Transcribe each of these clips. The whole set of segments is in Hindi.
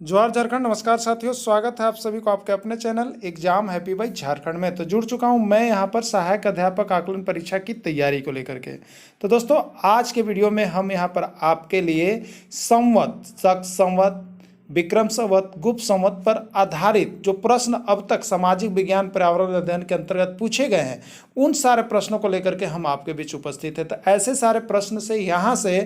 जोहार झारखंड। नमस्कार साथियों, स्वागत है आप सभी को आपके अपने channel exam happy by Jharkhand में। तो जुड़ चुका हूं मैं यहां पर सहायक अध्यापक आकलन परीक्षा की तैयारी को लेकर के। तो दोस्तों, आज के वीडियो में हम यहां पर आपके लिए संवत, शक संवत, विक्रम संवत, गुप्त संवत पर आधारित जो प्रश्न अब तक सामाजिक विज्ञान पर्यावरण अध्ययन के अंतर्गत पूछे गए हैं, उन सारे प्रश्नों को लेकर के हम आपके बीच उपस्थित हैं। तो ऐसे सारे प्रश्न से यहाँ से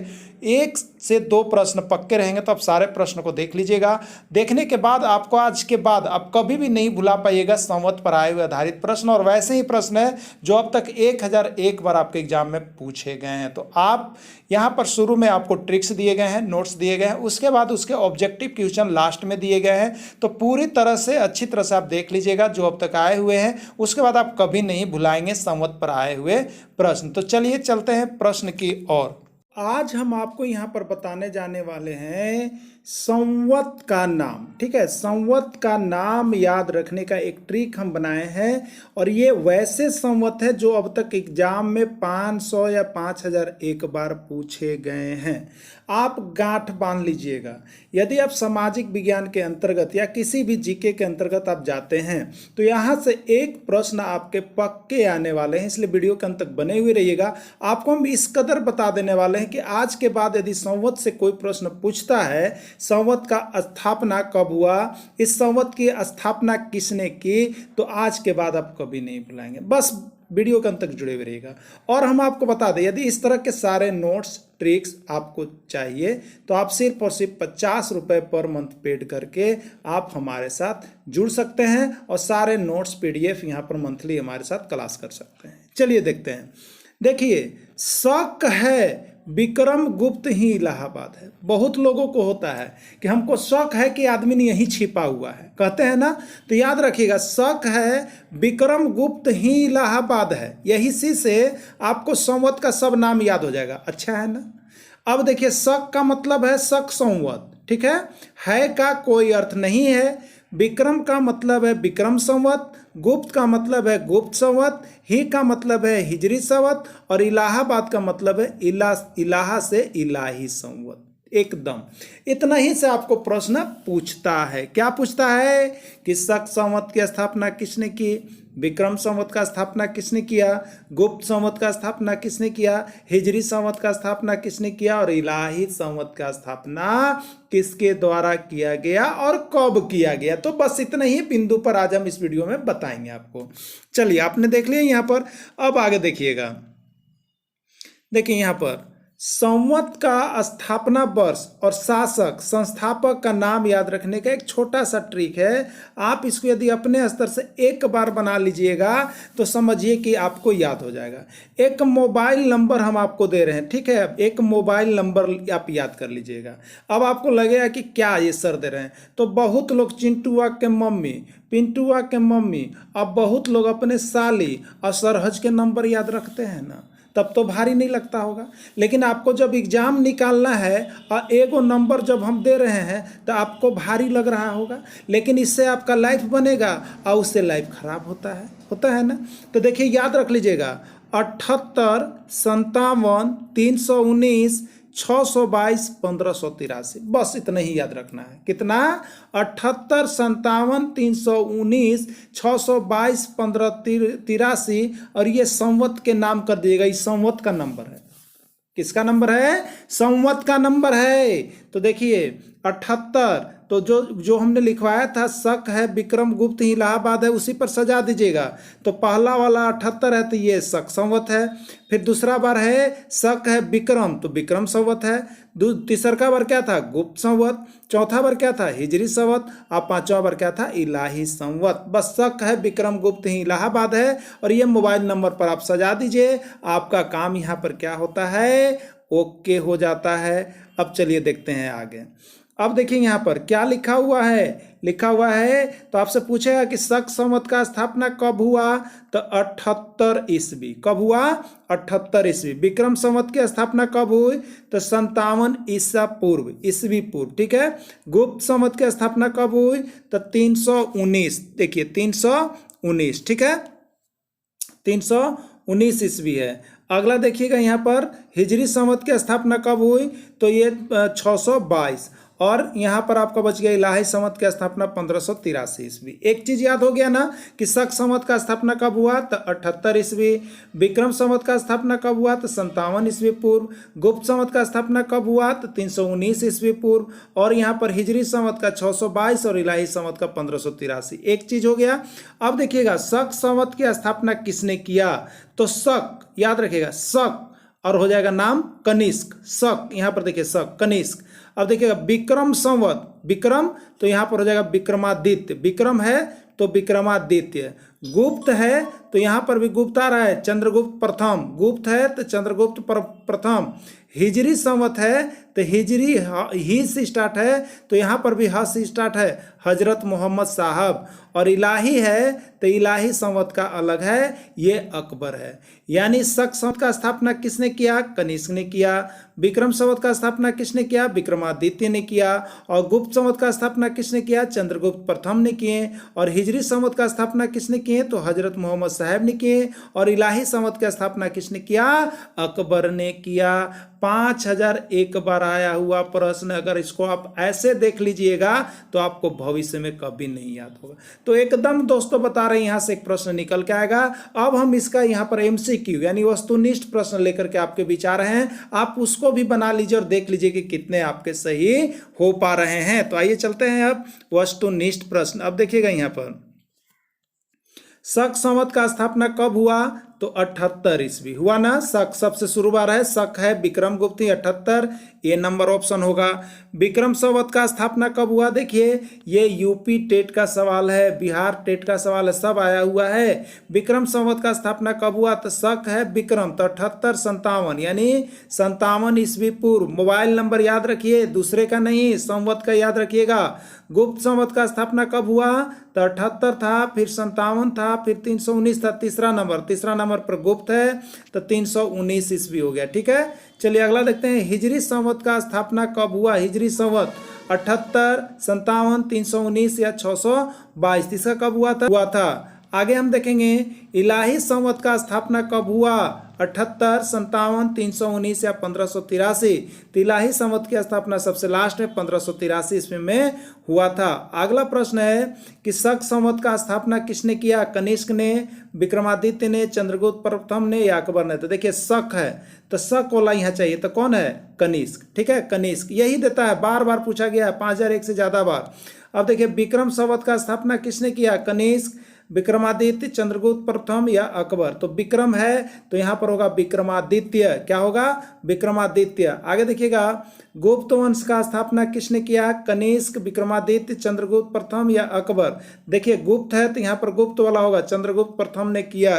1 से 2 प्रश्न पक्के रहेंगे, तो आप सारे प्रश्न को देख लीजिएगा। देखने के बाद आपको आज के बाद आप कभी भी नहीं भुला पाइएगा संवत पर आए हुए आधारित प्रश्न, और वैसे ही प्रश्न है जो अब तक 1001 बार आपके एग्जाम में पूछे गए हैं। तो आप यहाँ पर शुरू में आपको ट्रिक्स दिए गए हैं, नोट्स दिए गए हैं, उसके बाद उसके ऑब्जेक्टिव क्वेश्चन लास्ट में दिए गए हैं। तो पूरी तरह से अच्छी तरह से आप देख लीजिएगा जो अब तक आए हुए हैं, उसके बाद आप कभी नहीं भुलाएंगे संवत पर आए हुए प्रश्न। तो चलिए चलते हैं प्रश्न की ओर। आज हम आपको यहाँ पर बताने जाने वाले हैं संवत का नाम। ठीक है, संवत का नाम याद रखने का एक ट्रिक हम बनाए हैं, और ये वैसे संवत है जो अब तक एग्जाम में 500 या 5001 बार पूछे गए हैं। आप गांठ बांध लीजिएगा। यदि आप सामाजिक विज्ञान के अंतर्गत या किसी भी जीके के अंतर्गत आप जाते हैं तो यहाँ से एक प्रश्न आपके पक्के आने वाले हैं, इसलिए वीडियो के अंत तक बने हुए रहिएगा। आपको हम इस कदर बता देने वाले हैं कि आज के बाद यदि संवत से कोई प्रश्न पूछता है, संवत का स्थापना कब हुआ, इस संवत की स्थापना किसने की, तो आज के बाद आप कभी नहीं भुलाएंगे। बस वीडियो के अंत तक जुड़े हुए रहिएगा। और हम आपको बता दें, यदि इस तरह के सारे नोट्स ट्रिक्स आपको चाहिए तो आप सिर्फ और सिर्फ 50 रुपये पर मंथ पेड करके आप हमारे साथ जुड़ सकते हैं, और सारे नोट्स PDF यहाँ पर मंथली हमारे साथ क्लास कर सकते हैं। चलिए देखते हैं। देखिए, शक है विक्रम गुप्त ही इलाहाबाद है। बहुत लोगों को होता है कि हमको शक है कि आदमी ने यहीं छिपा हुआ है, कहते हैं ना। तो याद रखिएगा, शक है विक्रम गुप्त ही इलाहाबाद है, यही से आपको संवत का सब नाम याद हो जाएगा। अच्छा है ना। अब देखिए, शक का मतलब है शक संवत। ठीक है का कोई अर्थ नहीं है। विक्रम का मतलब है विक्रम संवत, गुप्त का मतलब है गुप्त संवत, ही का मतलब है हिजरी संवत, और इलाहाबाद का मतलब है इलाहा से इलाही संवत। एकदम इतना ही से आपको प्रश्न पूछता है। क्या पूछता है कि शक संवत की स्थापना किसने की, विक्रम संवत का स्थापना किसने किया, गुप्त संवत का स्थापना किसने किया, हिजरी संवत का स्थापना किसने किया, और इलाही संवत का स्थापना किसके द्वारा किया गया और कब किया गया। तो बस इतना ही बिंदु पर आज हम इस वीडियो में बताएंगे आपको। चलिए, आपने देख लिया यहाँ पर, अब आगे देखिएगा। देखिए यहाँ पर संवत का स्थापना वर्ष और शासक संस्थापक का नाम याद रखने का एक छोटा सा ट्रिक है। आप इसको यदि अपने स्तर से एक बार बना लीजिएगा तो समझिए कि आपको याद हो जाएगा। एक मोबाइल नंबर हम आपको दे रहे हैं, ठीक है। अब एक मोबाइल नंबर आप याद कर लीजिएगा। अब आपको लगेगा कि क्या ये सर दे रहे हैं, तो बहुत लोग चिंटुआ के मम्मी, पिंटुआ के मम्मी, अब बहुत लोग अपने साली और सरहज के नंबर याद रखते हैं ना, तब तो भारी नहीं लगता होगा। लेकिन आपको जब एग्जाम निकालना है और एगो नंबर जब हम दे रहे हैं तो आपको भारी लग रहा होगा, लेकिन इससे आपका लाइफ बनेगा और उससे लाइफ खराब होता है ना। तो देखिए, याद रख लीजिएगा, 78 57 319 622 1583। बस इतना ही याद रखना है। कितना? 78 57 319 622 1583, और ये संवत के नाम कर दिएगा। इस संवत का नंबर है। किसका नंबर है? संवत का नंबर है। तो देखिए 78, तो जो हमने लिखवाया था शक है विक्रम गुप्त ही इलाहाबाद है, उसी पर सजा दीजिएगा। तो पहला वाला 78 है तो ये शक संवत है। फिर दूसरा बार है शक है विक्रम, तो विक्रम संवत है। तीसरा बार क्या था? गुप्त संवत। चौथा बार क्या था? हिजरी संवत। और पांचवा बार क्या था? इलाही संवत। बस शक है विक्रम गुप्त ही इलाहाबाद है, और ये मोबाइल नंबर पर आप सजा दीजिए। आपका काम यहाँ पर क्या होता है? ओके हो जाता है। अब चलिए देखते हैं आगे। अब देखिए यहाँ पर क्या लिखा हुआ है, तो आपसे पूछेगा कि शक संवत का स्थापना कब हुआ, तो 78 ईस्वी। कब हुआ? 78 ईस्वी। विक्रम संवत की स्थापना कब हुई, तो 57 ईस्वी पूर्व। ठीक है। गुप्त संवत की स्थापना कब हुई, तो 319। देखिए 319, ठीक है, 319 ईस्वी है। अगला देखिएगा यहाँ पर हिजरी संवत की स्थापना कब हुई, तो ये 622। और यहाँ पर आपका बच गया इलाही संवत की स्थापना 1583 ईस्वी। एक चीज याद हो गया ना कि शक संवत का स्थापना कब हुआ, तो 78 ईस्वी। विक्रम संवत का स्थापना कब हुआ, तो 57 ईस्वी पूर्व। गुप्त संवत का स्थापना कब हुआ, तो 319 ईस्वी पूर्व। और यहाँ पर हिजरी संवत का 622 और इलाही संवत का 1583। एक चीज हो गया। अब देखिएगा शक संवत की स्थापना किसने किया, तो शक, याद रखिएगा शक, और हो जाएगा नाम कनिष्क। शक, यहाँ पर देखिए शक कनिष्क। अब देखिएगा विक्रम संवत, विक्रम तो यहाँ पर हो जाएगा विक्रमादित्य, विक्रम है तो विक्रमादित्य। गुप्त है तो यहाँ पर भी गुप्त आ रहा है, चंद्रगुप्त प्रथम। गुप्त है तो चंद्रगुप्त प्रथम। हिजरी संवत है तो हिजरी ही से स्टार्ट है तो यहाँ पर भी ह से स्टार्ट है, हजरत मोहम्मद साहब। और इलाही है तो इलाही संवत का अलग है, ये अकबर है। यानी शक संवत का स्थापना किसने किया, कनिष्क ने किया। विक्रम संवत का स्थापना किसने किया, विक्रमादित्य ने किया। और गुप्त संवत का स्थापना किसने किया, चंद्रगुप्त प्रथम ने किए। और हिजरी संवत का स्थापना किसने किए, तो हजरत मोहम्मद साहब ने किए। और इलाही संवत का स्थापना किसने किया, अकबर ने किया। 5001 बार आया हुआ प्रश्न, अगर इसको आप ऐसे देख लीजिएगा तो आपको भविष्य में कभी नहीं याद होगा। तो एकदम दोस्तों बता रहे हैं, यहाँ से एक प्रश्न निकल के आएगा। अब हम इसका यहाँ पर एमसीक्यू यानी वस्तुनिष्ठ प्रश्न लेकर के आपके बीच आ रहे हैं, आप उसको भी बना लीजिए और देख लीजिए कि कितने आपके सही हो पा रहे हैं। तो आइए चलते हैं अब वस्तुनिष्ठ प्रश्न। अब देखिएगा यहाँ पर शक संवत का स्थापना कब हुआ, तो 78 ईस्वी हुआ ना। शक सबसे शुरू बार है, शक है विक्रम गुप्त 78, ये नंबर ऑप्शन होगा। विक्रम संवत का स्थापना कब हुआ, देखिए ये यूपी टेट का सवाल है, बिहार टेट का सवाल है, सब आया हुआ है। विक्रम संवत का स्थापना कब हुआ, तो शक है विक्रम तो 78 57 यानी 57 ईस्वी पूर्व। मोबाइल नंबर याद रखिए, दूसरे का नहीं, संवत का याद रखिएगा। गुप्त संवत का स्थापना कब हुआ, तो 78 था, फिर 57 था, फिर 319 था। तीसरा नंबर पर गुप्त है तो 319 ईस्वी हो गया। ठीक है, चलिए अगला देखते हैं हिजरी संवत का स्थापना कब हुआ। हिजरी संवत 78 57 319 या 622, तीसरा कब हुआ था। आगे हम देखेंगे इलाही संवत का स्थापना कब हुआ, 78 57 319 या 1583। तो इलाही संवत की स्थापना सबसे लास्ट में 1583 ईस्वी में हुआ था। अगला प्रश्न है कि शक संवत का स्थापना किसने किया, कनिष्क ने, विक्रमादित्य ने, चंद्रगुप्त प्रथम ने या अकबर ने। तो देखिए शक है तो शक वाला यहाँ चाहिए, तो कौन है, कनिष्क। ठीक है, कनिष्क यही देता है, बार बार पूछा गया है 5001 से ज्यादा बार। अब देखिए विक्रम संवत का स्थापना किसने किया, कनिष्क, विक्रमादित्य, चंद्रगुप्त प्रथम या अकबर। तो विक्रम है तो यहाँ पर होगा विक्रमादित्य, क्या होगा, विक्रमादित्य। आगे देखिएगा गुप्त वंश का स्थापना किसने किया, कनिष्क, विक्रमादित्य, चंद्रगुप्त प्रथम या अकबर। देखिए गुप्त है तो यहाँ पर गुप्त वाला होगा, चंद्रगुप्त प्रथम ने किया।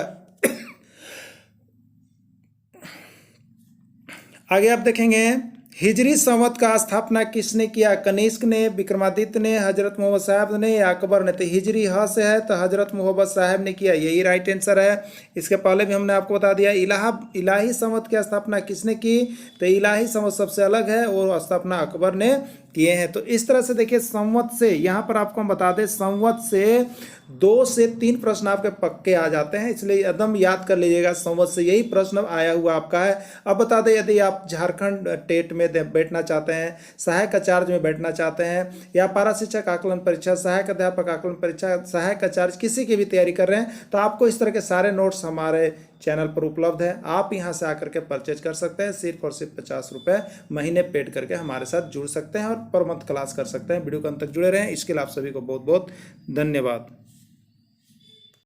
आगे आप देखेंगे हिजरी संवत का स्थापना किसने किया, कनिष्क ने, विक्रमादित्य ने, हजरत मोहम्मद साहब ने या अकबर ने। तो हिजरी ह से है तो हजरत मोहम्मद साहब ने किया, यही राइट आंसर है। इसके पहले भी हमने आपको बता दिया। इलाही संवत की स्थापना किसने की, तो इलाही संवत सबसे अलग है और स्थापना अकबर ने किए हैं। तो इस तरह से देखिए संवत से, यहाँ पर आपको हम बता दें संवत से 2 से 3 प्रश्न आपके पक्के आ जाते हैं, इसलिए एकदम याद कर लीजिएगा संवत से यही प्रश्न आया हुआ आपका है। अब बता दें यदि आप झारखंड टेट में बैठना चाहते हैं, सहायक आचार्य में बैठना चाहते हैं, या पारा शिक्षक आकलन परीक्षा, सहायक अध्यापक आकलन परीक्षा, सहायक आचार्य किसी की भी तैयारी कर रहे हैं, तो आपको इस तरह के सारे नोट्स हमारे चैनल पर उपलब्ध है। आप यहां से आकर के परचेज कर सकते हैं, सिर्फ और सिर्फ 50 रुपये महीने पेड करके हमारे साथ जुड़ सकते हैं और पर मंथ क्लास कर सकते हैं। वीडियो के अंत तक जुड़े रहें, इसके लिए आप सभी को बहुत बहुत धन्यवाद।